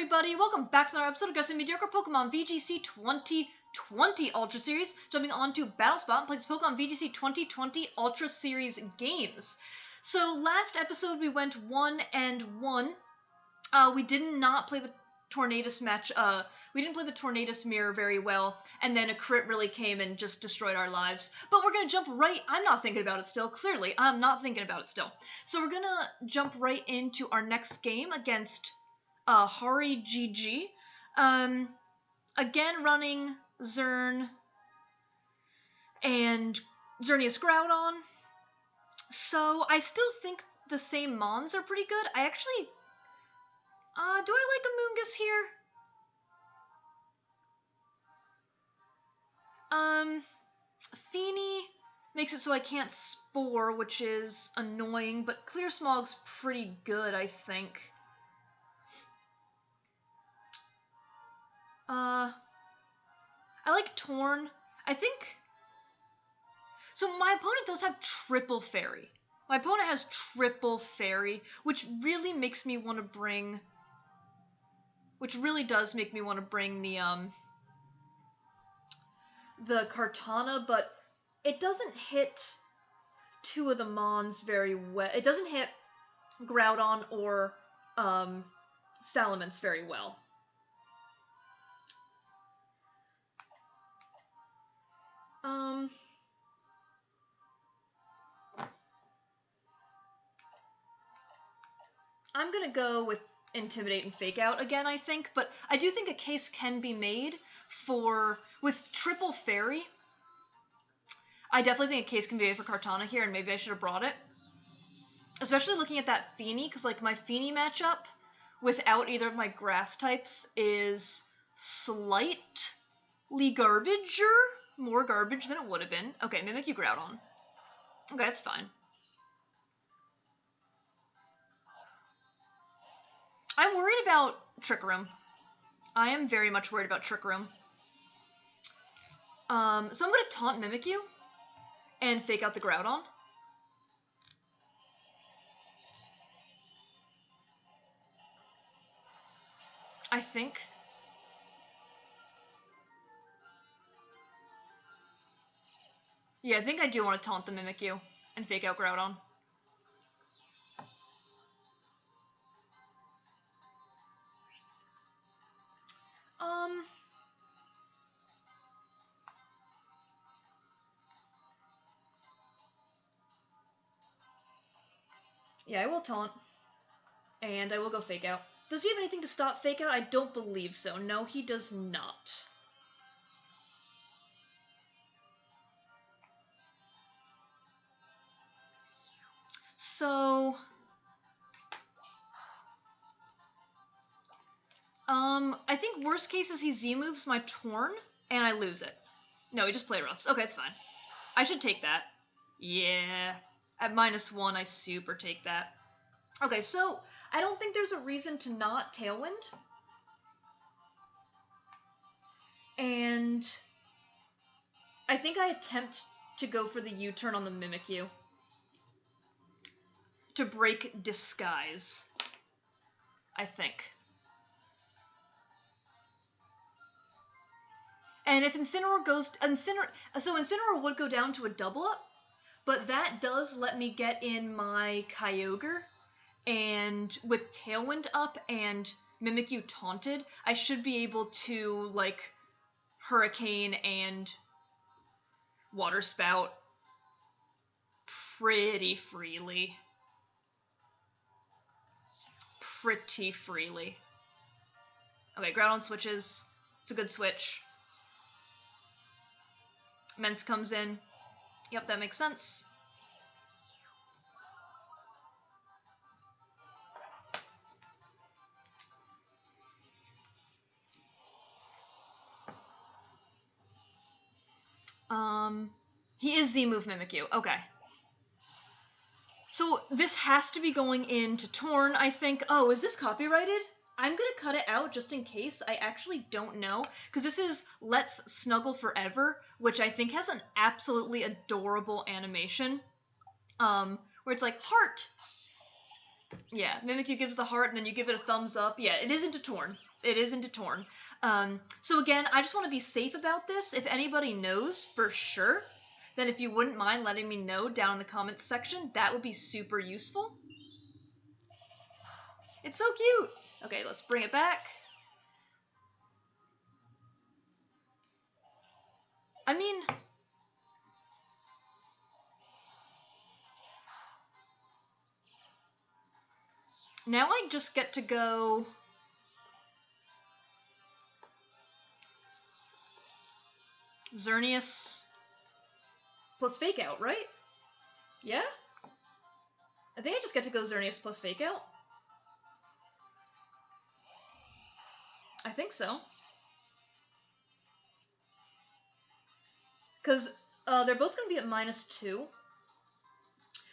everybody, welcome back to another episode of Aggressively Mediocre Pokemon VGC 2020 Ultra Series. Jumping on to Battle Spot and playing this Pokemon VGC 2020 Ultra Series games. So last episode we went 1-1. We did not play the Tornadus match, we didn't play the Tornadus mirror very well, and then a crit really came and just destroyed our lives. But we're gonna jump right, I'm not thinking about it still, clearly, I'm not thinking about it still. So we're gonna jump right into our next game against Hari GG. Again, running Zern and Xerneas Groudon. So I still think the same Mons are pretty good. I actually, do I like Amoonguss here? Feeny makes it so I can't Spore, which is annoying, but Clear Smog's pretty good, I think. I like Torn. I think... So my opponent does have Triple Fairy. My opponent has Triple Fairy, which really makes me want to bring... Which really does make me want to bring the Kartana, but it doesn't hit two of the Mons very well. It doesn't hit Groudon or Salamence very well. I'm gonna go with Intimidate and Fake Out again, I think, but I do think a case can be made with Triple Fairy. I definitely think a case can be made for Kartana here, and maybe I should have brought it. Especially looking at that Feeny, because like my Feeny matchup without either of my grass types is slightly garbager. More garbage than it would have been. Okay, Mimikyu Groudon. Okay, that's fine. I'm worried about Trick Room. I am very much worried about Trick Room. So I'm gonna taunt Mimikyu and fake out the Groudon. I think. Yeah, I think I do want to taunt the Mimikyu and fake out Groudon. Yeah, I will taunt. And I will go fake out. Does he have anything to stop fake out? I don't believe so. No, he does not. So, I think worst case is he Z-moves my Torn, and I lose it. No, he just play roughs. Okay, it's fine. I should take that. Yeah. At -1, I super take that. Okay, so, I don't think there's a reason to not Tailwind. And I think I attempt to go for the U-turn on the Mimikyu. To break Disguise, I think. And if Incineroar goes... So Incineroar would go down to a double up, but that does let me get in my Kyogre, and with Tailwind up and Mimikyu taunted, I should be able to, like, Hurricane and Water Spout pretty freely. Pretty freely. Okay, Groudon switches. It's a good switch. Mence comes in. Yep, that makes sense. He is Z-move Mimikyu. Okay. So this has to be going into Torn, I think. Oh, is this copyrighted? I'm gonna cut it out just in case. I actually don't know, because this is Let's Snuggle Forever, which I think has an absolutely adorable animation, where it's like, heart! Yeah, Mimikyu gives the heart, and then you give it a thumbs up. Yeah, it is into Torn. It is into Torn. So again, I just want to be safe about this. If anybody knows for sure, then if you wouldn't mind letting me know down in the comments section, that would be super useful. It's so cute! Okay, let's bring it back. I mean... now I just get to go... Xerneas plus Fake Out, right? Yeah? I think I just get to go Xerneas plus Fake Out. I think so. Because they're both going to be at -2.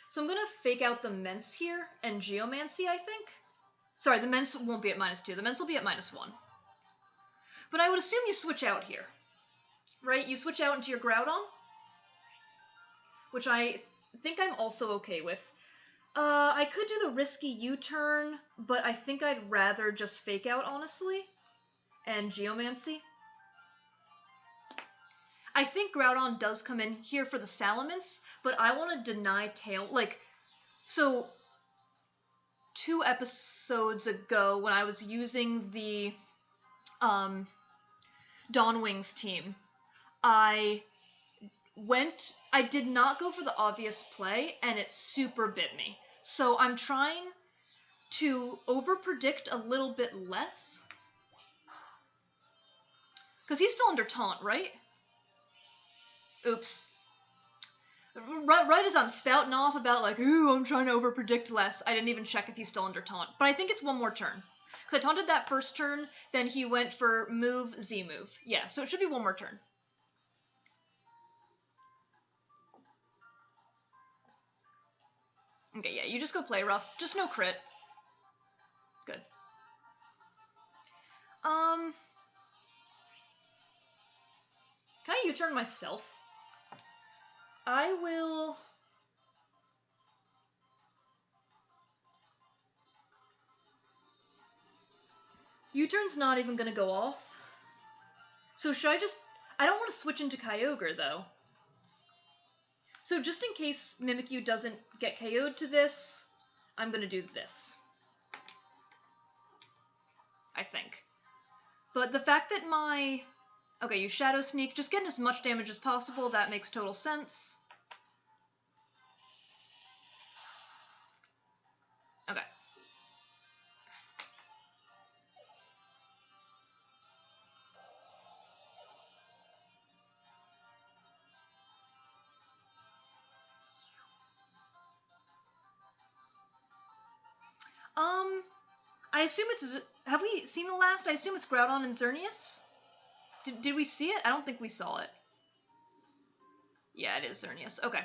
So I'm going to Fake Out the Mence here and Geomancy, I think. Sorry, the Mence won't be at -2. The Mence will be at -1. But I would assume you switch out here. Right? You switch out into your Groudon, which I think I'm also okay with. I could do the risky U-turn, but I think I'd rather just Fake Out, honestly, and Geomancy. I think Groudon does come in here for the Salamence, but I want to deny Tail... like, so 2 episodes ago, when I was using the Dawnwings team, I did not go for the obvious play, and it super bit me. So I'm trying to overpredict a little bit less. Because he's still under taunt, right? Oops. Right as I'm spouting off about, like, ooh, I'm trying to overpredict less, I didn't even check if he's still under taunt. But I think it's one more turn. Because I taunted that first turn, then he went for move, Z-move. Yeah, so it should be one more turn. Okay, yeah, you just go play rough. Just no crit. Good. Can I U-turn myself? I will... U-turn's not even gonna go off. So should I just... I don't want to switch into Kyogre, though. So just in case Mimikyu doesn't get KO'd to this, I'm gonna do this. I think. But the fact that my... okay, you Shadow Sneak, just getting as much damage as possible, that makes total sense. Okay. I assume it's... have we seen the last? I assume it's Groudon and Xerneas? Did we see it? I don't think we saw it. Yeah, it is Xerneas. Okay.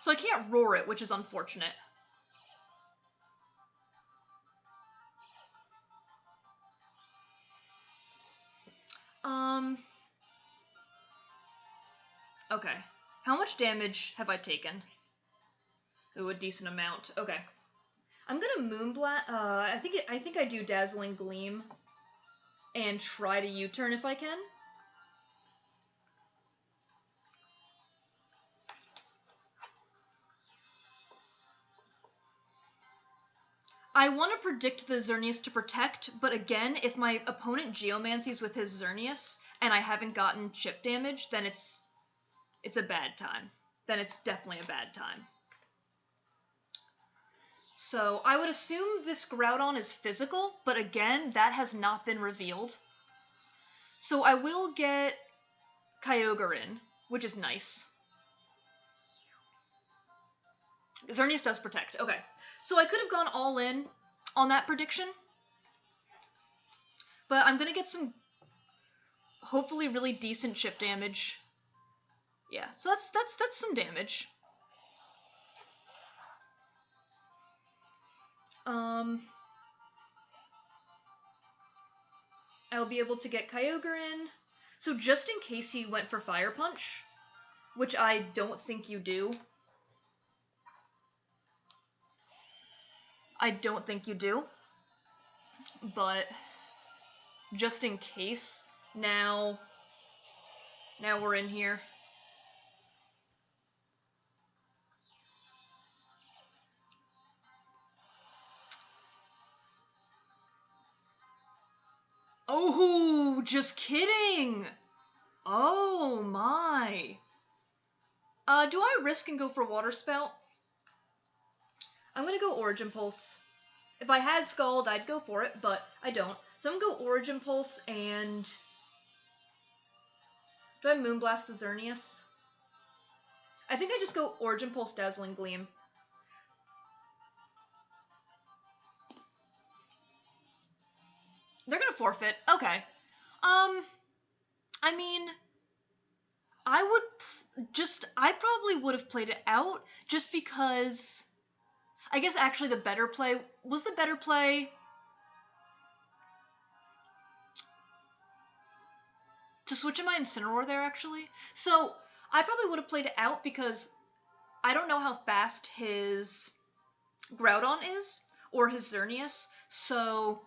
So I can't roar it, which is unfortunate. Okay. How much damage have I taken? Ooh, a decent amount. Okay. I'm gonna Moonblast. I think I do Dazzling Gleam and try to U-turn if I can. I want to predict the Xerneas to protect, but again, if my opponent Geomancies with his Xerneas and I haven't gotten chip damage, then it's a bad time. Then it's definitely a bad time. So I would assume this Groudon is physical, but again, that has not been revealed. So I will get Kyogre in, which is nice. Xerneas does protect. Okay. So I could have gone all in on that prediction. But I'm going to get some hopefully really decent chip damage. Yeah, so that's some damage. I'll be able to get Kyogre in. So just in case he went for Fire Punch, which I don't think you do. I don't think you do. But just in case, now we're in here. Oh, just kidding! Oh my. Do I risk and go for Water Spout? I'm gonna go Origin Pulse. If I had Scald, I'd go for it, but I don't. So I'm gonna go Origin Pulse and... Do I Moonblast the Xerneas? I think I just go Origin Pulse, Dazzling Gleam. They're gonna forfeit. Okay. I mean, I probably would have played it out just because, I guess actually the better play to switch in my Incineroar there, actually. So, I probably would have played it out because I don't know how fast his Groudon is, or his Xerneas, so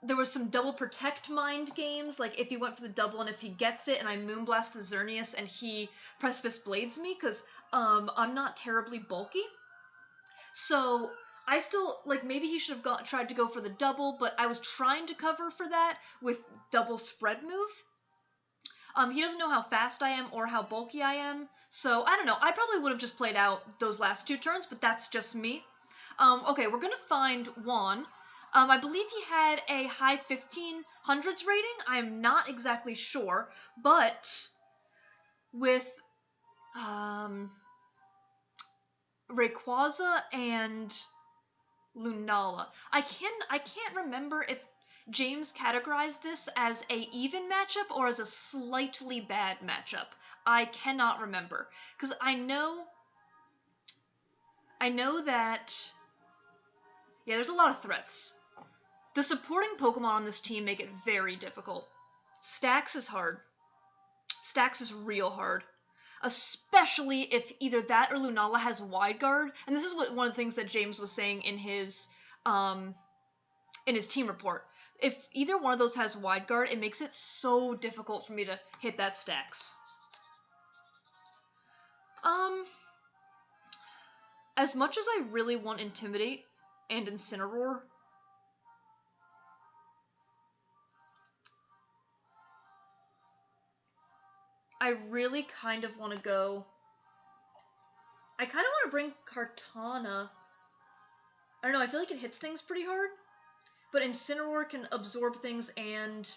there was some double protect mind games, like if he went for the double and if he gets it and I Moonblast the Xerneas and he Precipice Blades me, because I'm not terribly bulky. So I still, like, maybe he should have tried to go for the double, but I was trying to cover for that with double spread move. He doesn't know how fast I am or how bulky I am, so I don't know. I probably would have just played out those last 2 turns, but that's just me. Okay, we're gonna find Juan. I believe he had a high 1500s rating. I'm not exactly sure, but with Rayquaza and Lunala, I can't remember if James categorized this as a even matchup or as a slightly bad matchup. I cannot remember, because I know that, yeah, there's a lot of threats. The supporting Pokemon on this team make it very difficult. Stax is hard. Stax is real hard. Especially if either that or Lunala has Wide Guard. And this is one of the things that James was saying in his team report. If either one of those has Wide Guard, it makes it so difficult for me to hit that Stax. As much as I really want Intimidate and Incineroar, I really kind of want to go... I kind of want to bring Kartana. I don't know, I feel like it hits things pretty hard. But Incineroar can absorb things, and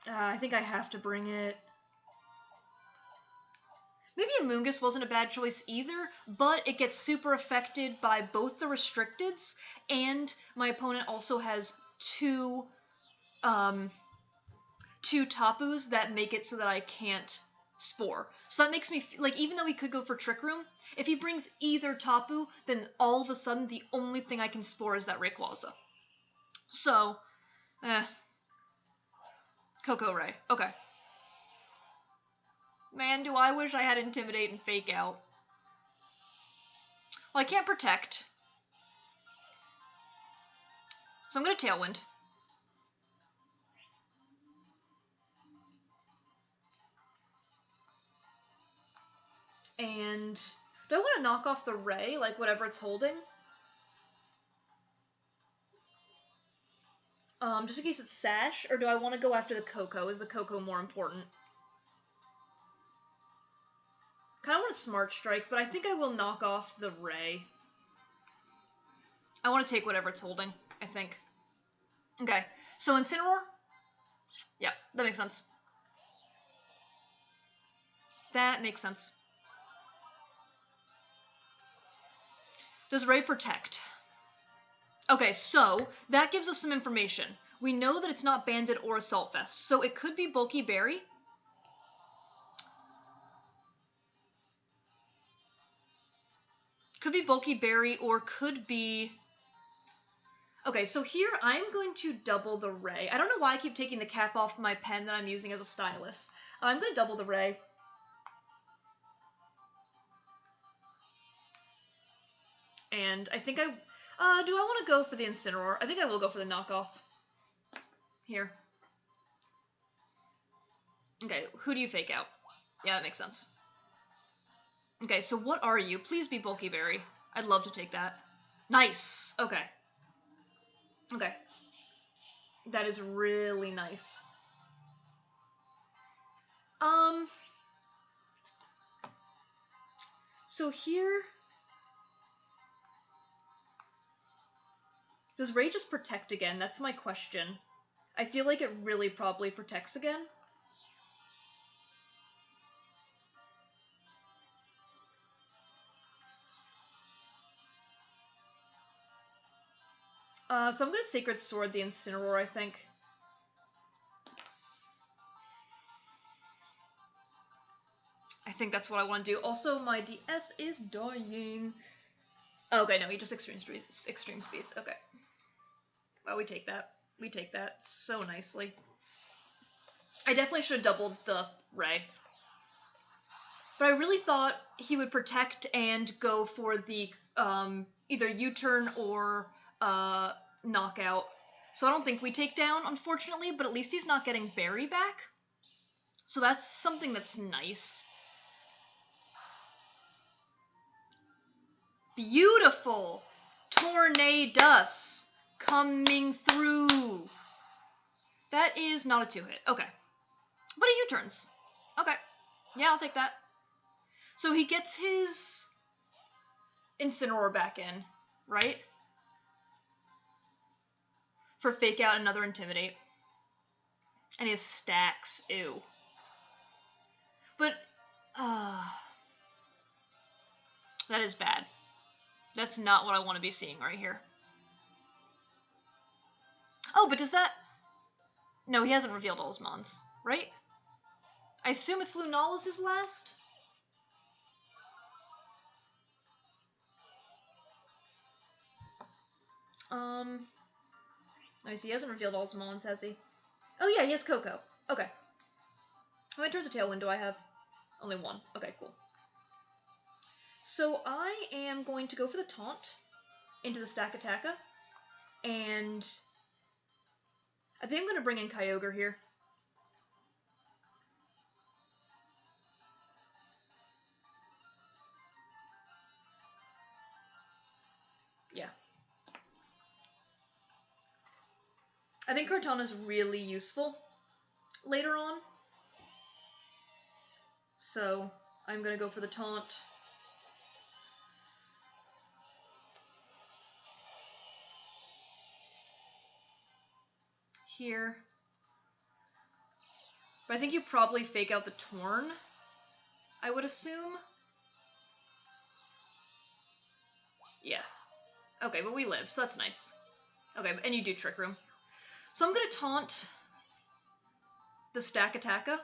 I think I have to bring it. Maybe Amoonguss wasn't a bad choice either, but it gets super affected by both the restricteds, and my opponent also has two Tapus that make it so that I can't Spore. So that makes me, like, even though he could go for Trick Room, if he brings either Tapu, then all of a sudden the only thing I can Spore is that Rayquaza. So, Coco Ray. Okay. Man, do I wish I had Intimidate and Fake Out. Well, I can't Protect. So I'm gonna Tailwind. And do I want to knock off the Ray, like whatever it's holding? Just in case it's Sash, or do I want to go after the Coco? Is the Coco more important? Kind of want to Smart Strike, but I think I will knock off the Ray. I want to take whatever it's holding, I think. Okay, so Incineroar? Yeah, that makes sense. That makes sense. Does Ray Protect? Okay, so that gives us some information. We know that it's not Bandit or Assault Vest, so it could be Bulky Berry. Could be Bulky Berry, or could be... Okay, so here I'm going to double the Ray. I don't know why I keep taking the cap off my pen that I'm using as a stylus. I'm going to double the Ray. And I think do I want to go for the Incineroar? I think I will go for the knockoff. Here. Okay, who do you fake out? Yeah, that makes sense. Okay, so what are you? Please be Bulky Berry. I'd love to take that. Nice! Okay. Okay. That is really nice. So here... Does Ray just protect again? That's my question. I feel like it really probably protects again. So I'm gonna Sacred Sword the Incineroar, I think. I think that's what I want to do. Also, my DS is dying. Oh, okay, no, he just extreme speeds. Okay. Well, we take that. We take that so nicely. I definitely should have doubled the Ray. But I really thought he would protect and go for the either U-turn or knockout. So I don't think we take down, unfortunately, but at least he's not getting Berry back. So that's something that's nice. Beautiful! Tornadus coming through. That is not a 2-hit. Okay. But a U-turns. Okay. Yeah, I'll take that. So he gets his Incineroar back in, right? For Fake Out, another Intimidate. And he has stacks. Ew. But, that is bad. That's not what I want to be seeing right here. Oh, but does that... No, he hasn't revealed all his mons, right? I assume it's Lunala's last? Let me see, he hasn't revealed all his mons, has he? Oh yeah, he has Coco. Okay. How many turns of Tailwind do I have? Only one. Okay, cool. So I am going to go for the Taunt into the Stakataka, and I think I'm going to bring in Kyogre here. Yeah. I think Kartana is really useful later on. So I'm going to go for the Taunt. Here. But I think you probably Fake Out the Torn, I would assume. Yeah. Okay, but we live, so that's nice. Okay, and you do Trick Room. So I'm going to Taunt the Stakataka,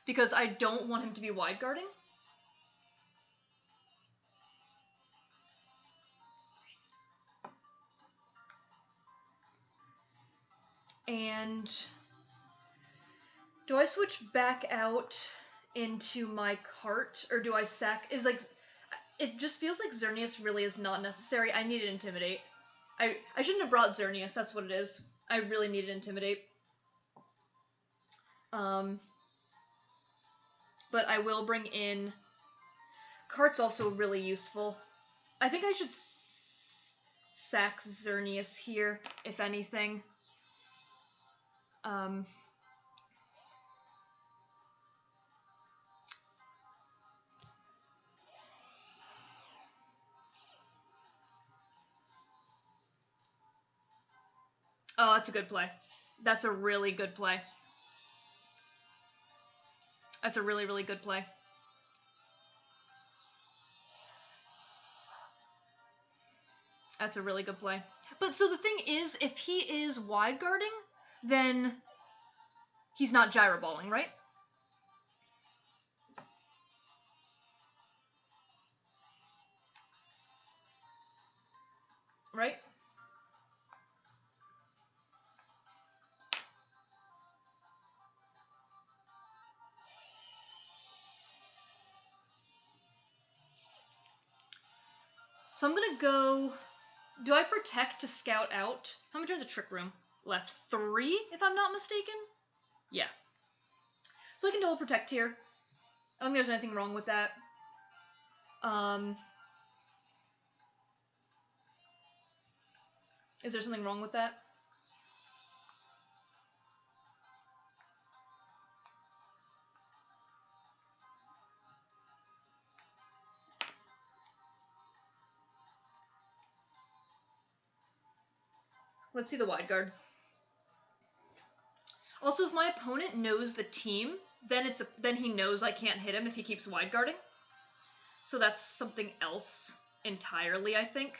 because I don't want him to be wide guarding. And do I switch back out into my cart, or do I sack? It just feels like Xerneas really is not necessary. I need to Intimidate. I shouldn't have brought Xerneas, that's what it is. I really need to Intimidate. But I will bring in... Cart's also really useful. I think I should sack Xerneas here, if anything. Oh, that's a good play. That's a really good play. That's a really, really good play. That's a really good play. But so the thing is, if he is wide guarding, then he's not gyroballing, right? Right? So I'm gonna go... Do I protect to scout out? How many turns of Trick Room left? 3, if I'm not mistaken? Yeah. So I can double protect here. I don't think there's anything wrong with that. Is there something wrong with that? Let's see the wide guard. Also, if my opponent knows the team, then he knows I can't hit him if he keeps wide guarding. So that's something else entirely, I think.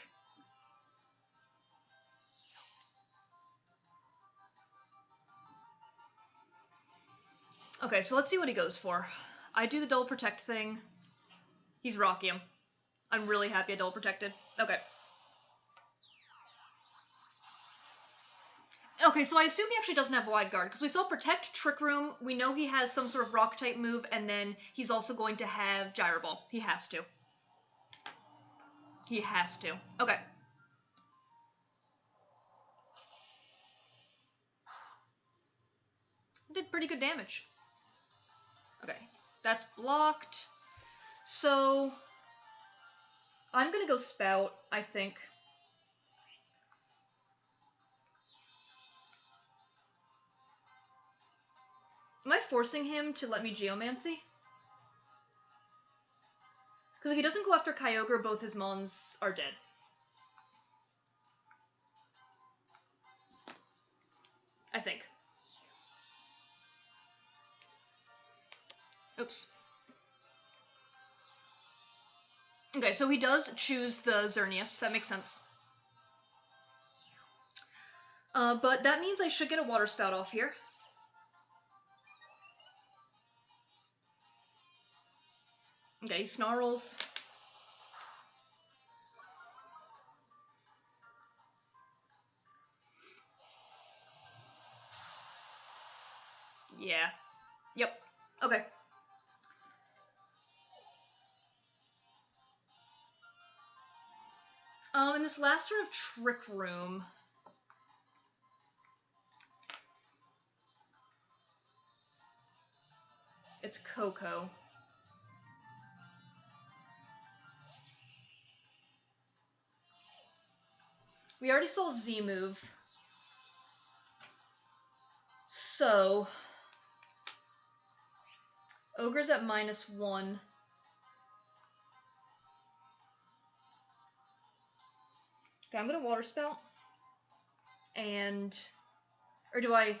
Okay, so let's see what he goes for. I do the double protect thing. He's rocky him. I'm really happy I double protected. Okay. Okay, so I assume he actually doesn't have wide guard, because we saw protect, Trick Room, we know he has some sort of rock type move, and then he's also going to have Gyro Ball. He has to. He has to. Okay. Did pretty good damage. Okay, that's blocked. So, I'm gonna go Spout, I think. Am I forcing him to let me Geomancy? Because if he doesn't go after Kyogre, both his Mons are dead. I think. Oops. Okay, so he does choose the Xerneas. That makes sense. But that means I should get a Water Spout off here. Okay, he snarls. Yeah. Yep. Okay. In this last turn of Trick Room... It's Coco. We already saw Z move. So... Ogre's at -1. Okay, I'm gonna Water Spout. And... Or do I...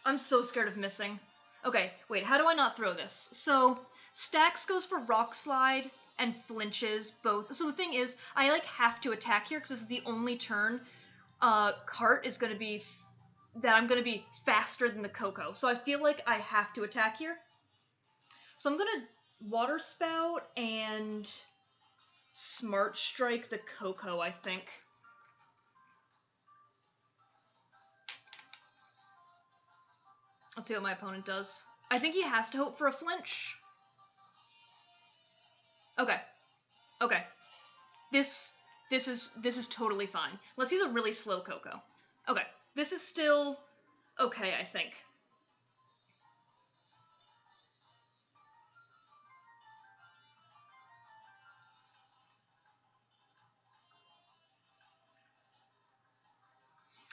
I'm so scared of missing. Okay, wait, how do I not throw this? So, Stax goes for Rock Slide and flinches both. So the thing is, I have to attack here because this is the only turn Cart is going to be... that I'm going to be faster than the Coco. So I feel like I have to attack here. So I'm going to Water Spout and Smart Strike the Coco, I think. Let's see what my opponent does. I think he has to hope for a flinch. Okay. Okay. This is totally fine. Let's use a really slow Coco. Okay. This is still okay, I think.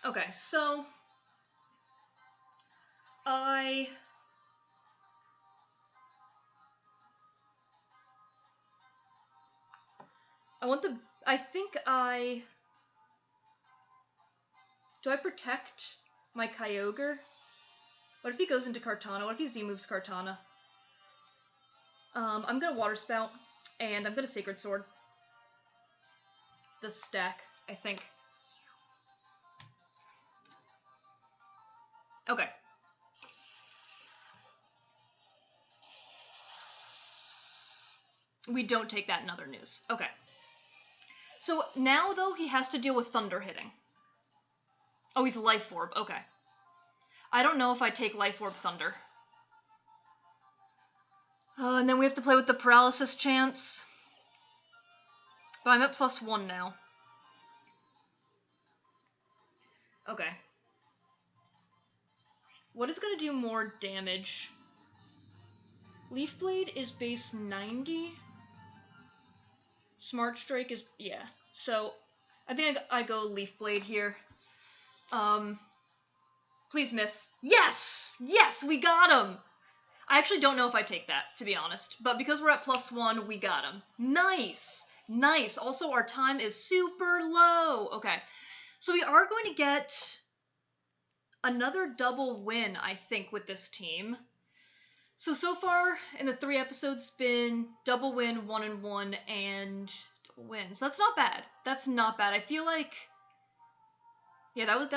Okay, so I want the... I think I... Do I protect my Kyogre? What if he goes into Kartana? What if he Z-moves Kartana? I'm gonna Water Spout, and I'm gonna Sacred Sword. The stack, I think. Okay. We don't take that in other news. Okay. So now, though, he has to deal with Thunder hitting. Oh, he's Life Orb. Okay. I don't know if I take Life Orb Thunder. And then we have to play with the Paralysis chance. So I'm at +1 now. Okay. What is going to do more damage? Leaf Blade is base 90. Smart Strike is, yeah. So, I think I go Leaf Blade here. Please miss. Yes! Yes, we got him! I actually don't know if I take that, to be honest. But because we're at +1, we got him. Nice! Nice. Also, our time is super low. Okay. So we are going to get another double win, I think, with this team. So far in the 3 episodes, it's been double win, 1-1, and double win. So that's not bad. That's not bad. I feel like, yeah, that was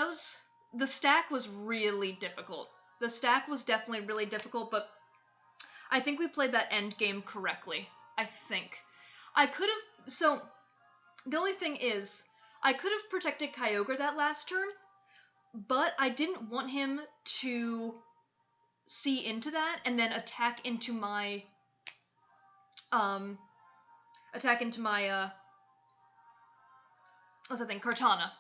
the stack was really difficult. The stack was definitely really difficult, but I think we played that end game correctly. I think. I could have, so the only thing is, I could have protected Kyogre that last turn, but I didn't want him to see into that and then attack into my what's that thing, Kartana,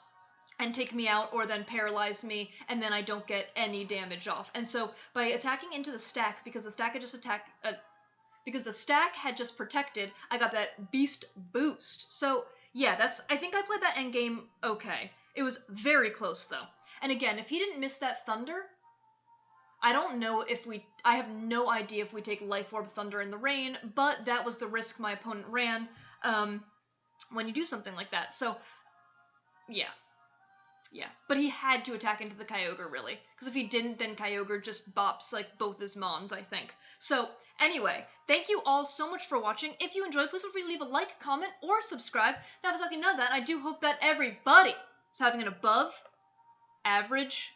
and take me out or then paralyze me and then I don't get any damage off. And so by attacking into the stack, because the stack had just protected, I got that beast boost. So yeah, I think I played that endgame okay. It was very close though. And again, if he didn't miss that Thunder, I don't know if I have no idea if we take Life Orb Thunder in the rain, but that was the risk my opponent ran when you do something like that. So, yeah. Yeah. But he had to attack into the Kyogre, really. Because if he didn't, then Kyogre just bops, like, both his Mons, I think. So, anyway, thank you all so much for watching. If you enjoyed, please feel free to leave a like, comment, or subscribe. Now, if it's nothing none of that, I do hope that everybody is having an above average